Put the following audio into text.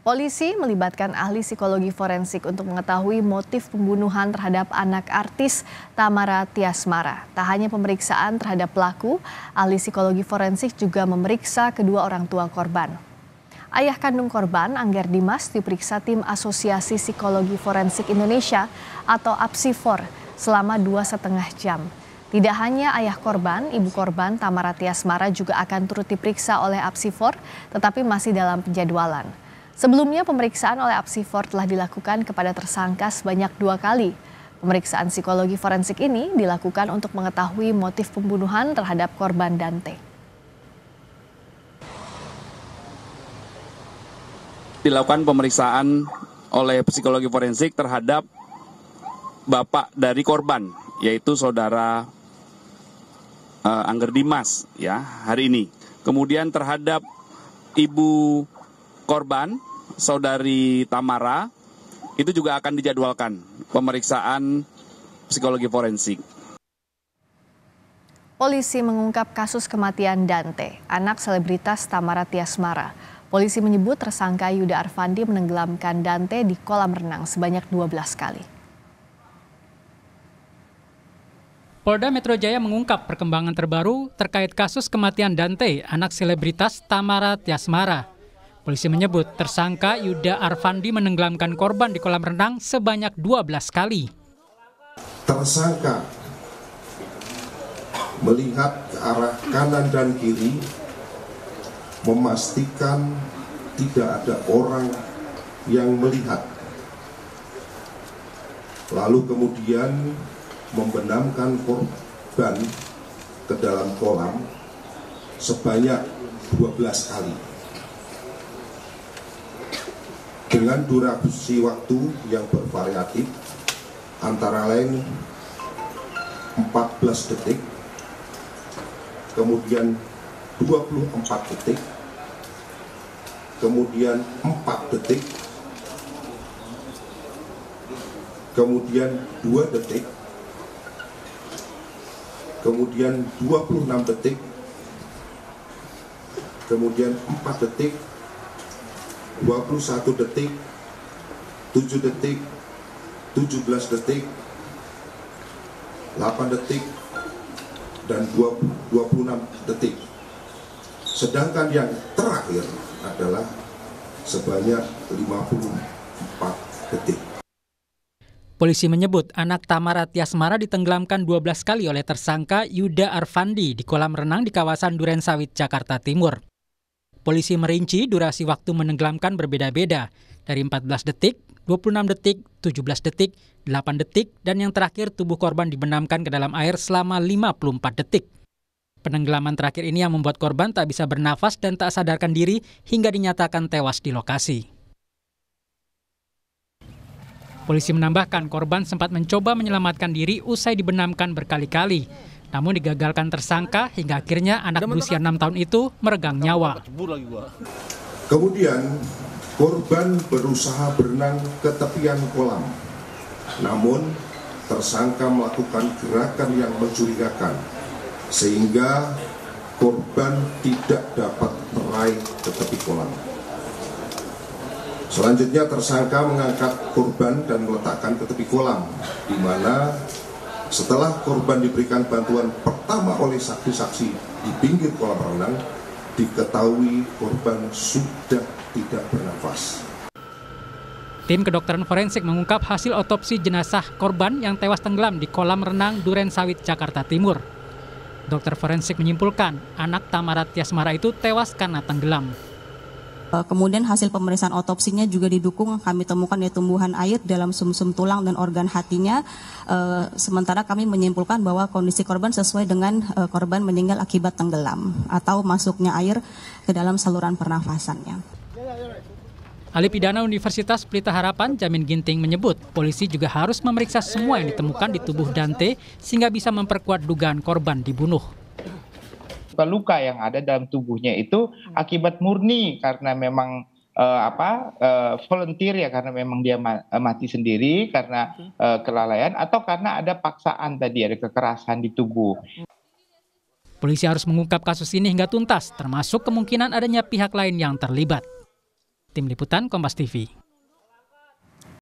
Polisi melibatkan ahli psikologi forensik untuk mengetahui motif pembunuhan terhadap anak artis Tamara Tiasmara. Tak hanya pemeriksaan terhadap pelaku, ahli psikologi forensik juga memeriksa kedua orang tua korban. Ayah kandung korban, Angger Dimas, diperiksa tim Asosiasi Psikologi Forensik Indonesia atau APSIFOR selama 2,5 jam. Tidak hanya ayah korban, ibu korban Tamara Tiasmara juga akan turut diperiksa oleh APSIFOR, tetapi masih dalam penjadwalan. Sebelumnya pemeriksaan oleh APSIFOR telah dilakukan kepada tersangka sebanyak 2 kali. Pemeriksaan psikologi forensik ini dilakukan untuk mengetahui motif pembunuhan terhadap korban Dante. Dilakukan pemeriksaan oleh psikologi forensik terhadap bapak dari korban, yaitu saudara Angger Dimas, ya, hari ini. Kemudian terhadap ibu korban, saudari Tamara, itu juga akan dijadwalkan pemeriksaan psikologi forensik. Polisi mengungkap kasus kematian Dante, anak selebritas Tamara Tiasmara. Polisi menyebut tersangka Yuda Arfandi menenggelamkan Dante di kolam renang sebanyak 12 kali. Polda Metro Jaya mengungkap perkembangan terbaru terkait kasus kematian Dante, anak selebritas Tamara Tiasmara. Polisi menyebut tersangka Yuda Arfandi menenggelamkan korban di kolam renang sebanyak 12 kali. Tersangka melihat ke arah kanan dan kiri, memastikan tidak ada orang yang melihat. Lalu kemudian membenamkan korban ke dalam kolam sebanyak 12 kali. Dengan durasi waktu yang bervariatif, antara lain 14 detik, kemudian 24 detik, kemudian 4 detik, kemudian 2 detik, kemudian 26 detik, kemudian 4 detik, 21 detik, 7 detik, 17 detik, 8 detik, dan 26 detik. Sedangkan yang terakhir adalah sebanyak 54 detik. Polisi menyebut anak Tamara Tiasmara ditenggelamkan 12 kali oleh tersangka Yuda Arfandi di kolam renang di kawasan Durensawit, Jakarta Timur. Polisi merinci durasi waktu menenggelamkan berbeda-beda, dari 14 detik, 26 detik, 17 detik, 8 detik, dan yang terakhir tubuh korban dibenamkan ke dalam air selama 54 detik. Penenggelaman terakhir ini yang membuat korban tak bisa bernafas dan tak sadarkan diri hingga dinyatakan tewas di lokasi. Polisi menambahkan korban sempat mencoba menyelamatkan diri usai dibenamkan berkali-kali. Namun digagalkan tersangka hingga akhirnya anak berusia 6 tahun itu meregang nyawa. Kemudian korban berusaha berenang ke tepian kolam. Namun tersangka melakukan gerakan yang mencurigakan sehingga korban tidak dapat meraih ke tepi kolam. Selanjutnya tersangka mengangkat korban dan meletakkan ke tepi kolam, di mana setelah korban diberikan bantuan pertama oleh saksi-saksi di pinggir kolam renang, diketahui korban sudah tidak bernafas. Tim kedokteran forensik mengungkap hasil otopsi jenazah korban yang tewas tenggelam di kolam renang Durensawit, Jakarta Timur. Dokter forensik menyimpulkan anak Tamara Tiasmara itu tewas karena tenggelam. Kemudian hasil pemeriksaan otopsinya juga didukung kami temukan ya tumbuhan air dalam sumsum tulang dan organ hatinya. Sementara kami menyimpulkan bahwa kondisi korban sesuai dengan korban meninggal akibat tenggelam atau masuknya air ke dalam saluran pernafasannya. Ahli pidana Universitas Pelita Harapan, Jamin Ginting menyebut polisi juga harus memeriksa semua yang ditemukan di tubuh Dante sehingga bisa memperkuat dugaan korban dibunuh. Luka yang ada dalam tubuhnya itu akibat murni karena memang volunteer ya, karena memang dia mati sendiri karena kelalaian atau karena ada paksaan tadi, ada kekerasan di tubuh. Polisi harus mengungkap kasus ini hingga tuntas, termasuk kemungkinan adanya pihak lain yang terlibat. Tim Liputan Kompas TV.